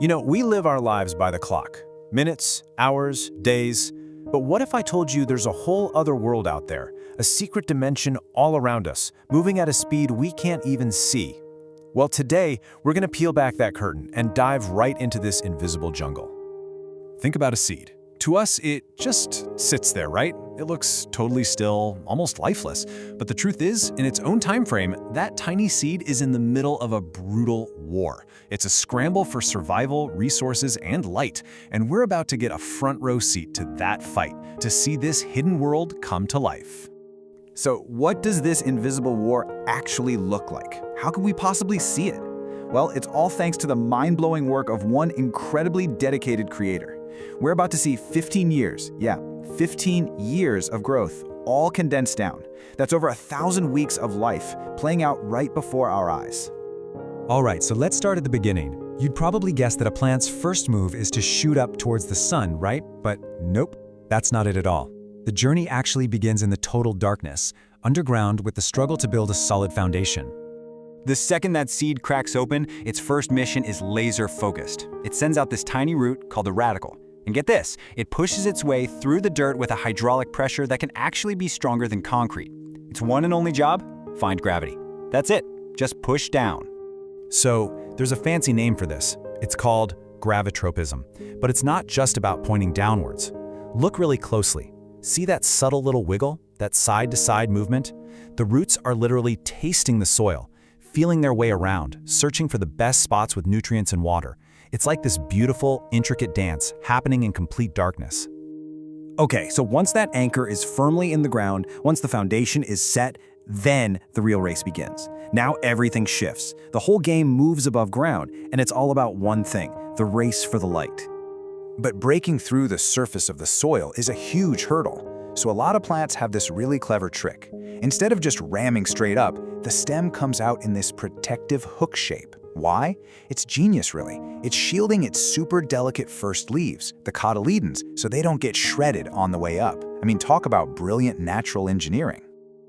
We live our lives by the clock. Minutes, hours, days. But what if I told you there's a whole other world out there, a secret dimension all around us, moving at a speed we can't even see? Well, today, we're going to peel back that curtain and dive right into this invisible jungle. Think about a seed. To us, it just sits there, right? It looks totally still, almost lifeless. But the truth is, in its own time frame, that tiny seed is in the middle of a brutal war. It's a scramble for survival, resources, and light. And we're about to get a front row seat to that fight, to see this hidden world come to life. So what does this invisible war actually look like? How can we possibly see it? Well, it's all thanks to the mind-blowing work of one incredibly dedicated creator. We're about to see 15 years, 15 years of growth, all condensed down. That's over 1,000 weeks of life playing out right before our eyes. All right, so let's start at the beginning. You'd probably guess that a plant's first move is to shoot up towards the sun, right? But nope, that's not it at all. The journey actually begins in the total darkness, underground with the struggle to build a solid foundation. The second that seed cracks open, its first mission is laser-focused. It sends out this tiny root called the radicle. And get this, it pushes its way through the dirt with a hydraulic pressure that can actually be stronger than concrete. Its one and only job? Find gravity. That's it. Just push down. So, there's a fancy name for this. It's called gravitropism. But it's not just about pointing downwards. Look really closely. See that subtle little wiggle? That side-to-side movement? The roots are literally tasting the soil, feeling their way around, searching for the best spots with nutrients and water. It's like this beautiful, intricate dance happening in complete darkness. Okay, so once that anchor is firmly in the ground, once the foundation is set, then the real race begins. Now everything shifts. The whole game moves above ground, and it's all about one thing, the race for the light. But breaking through the surface of the soil is a huge hurdle. So a lot of plants have this really clever trick. Instead of just ramming straight up, the stem comes out in this protective hook shape. Why? It's genius, really. It's shielding its super delicate first leaves, the cotyledons, so they don't get shredded on the way up. I mean, talk about brilliant natural engineering.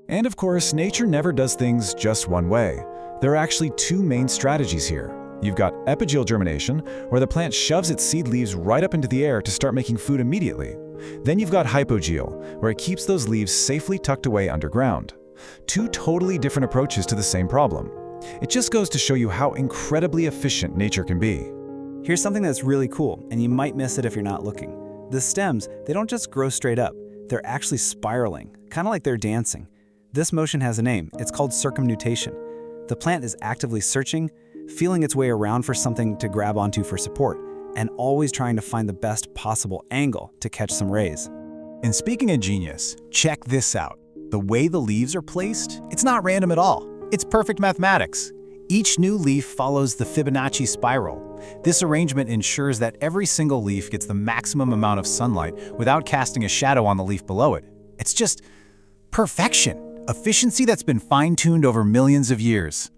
And of course, nature never does things just one way. There are actually two main strategies here. You've got epigeal germination, where the plant shoves its seed leaves right up into the air to start making food immediately. Then you've got hypogeal, where it keeps those leaves safely tucked away underground. Two totally different approaches to the same problem. It just goes to show you how incredibly efficient nature can be. Here's something that's really cool, and you might miss it if you're not looking. The stems, they don't just grow straight up. They're actually spiraling, kind of like they're dancing. This motion has a name. It's called circumnutation. The plant is actively searching, feeling its way around for something to grab onto for support, and always trying to find the best possible angle to catch some rays. And speaking of genius, check this out. The way the leaves are placed, it's not random at all. It's perfect mathematics. Each new leaf follows the Fibonacci spiral. This arrangement ensures that every single leaf gets the maximum amount of sunlight without casting a shadow on the leaf below it. It's just perfection. Efficiency that's been fine-tuned over millions of years.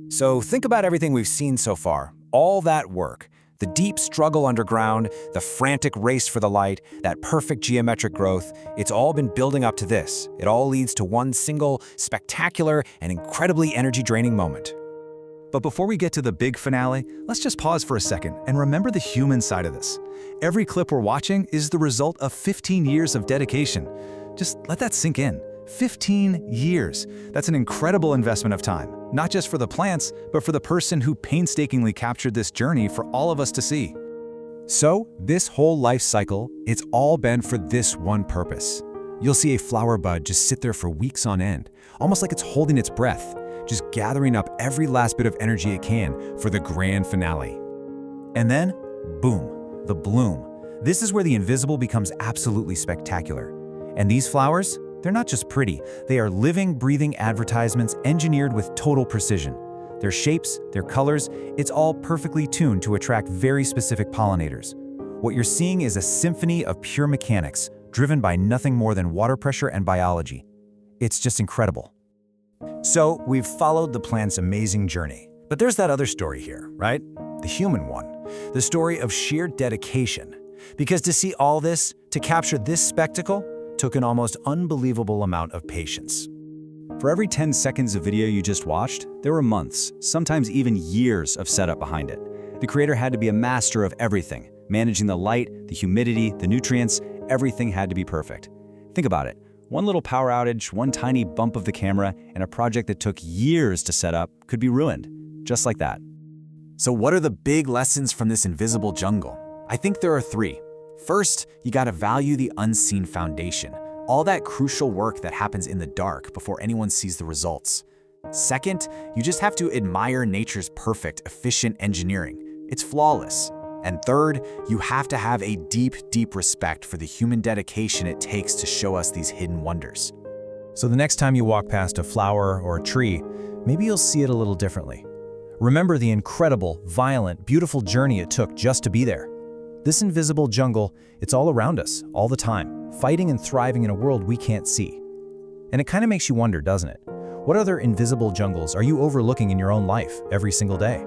So think about everything we've seen so far. All that work. The deep struggle underground, the frantic race for the light, that perfect geometric growth, it's all been building up to this. It all leads to one single, spectacular, and incredibly energy-draining moment. But before we get to the big finale, let's just pause for a second and remember the human side of this. Every clip we're watching is the result of 15 years of dedication. Just let that sink in. 15 years. That's an incredible investment of time, not just for the plants, but for the person who painstakingly captured this journey for all of us to see. So, this whole life cycle, it's all been for this one purpose. You'll see a flower bud just sit there for weeks on end, almost like it's holding its breath, just gathering up every last bit of energy it can for the grand finale. And then, boom, the bloom. This is where the invisible becomes absolutely spectacular. And these flowers? They're not just pretty, they are living, breathing advertisements engineered with total precision. Their shapes, their colors, it's all perfectly tuned to attract very specific pollinators. What you're seeing is a symphony of pure mechanics, driven by nothing more than water pressure and biology. It's just incredible. So, we've followed the plant's amazing journey. But there's that other story here, right? The human one. The story of sheer dedication. Because to see all this, to capture this spectacle, took an almost unbelievable amount of patience. For every 10 seconds of video you just watched, there were months, sometimes even years of setup behind it. The creator had to be a master of everything. Managing the light, the humidity, the nutrients, everything had to be perfect. Think about it. One little power outage, one tiny bump of the camera, and a project that took years to set up could be ruined. Just like that. So what are the big lessons from this invisible jungle? I think there are 3. First, you gotta value the unseen foundation, all that crucial work that happens in the dark before anyone sees the results. Second, you just have to admire nature's perfect, efficient engineering. It's flawless. And third, you have to have a deep, deep respect for the human dedication it takes to show us these hidden wonders. So the next time you walk past a flower or a tree, maybe you'll see it a little differently. Remember the incredible, violent, beautiful journey it took just to be there. This invisible jungle, it's all around us, all the time, fighting and thriving in a world we can't see. And it kind of makes you wonder, doesn't it? What other invisible jungles are you overlooking in your own life every single day?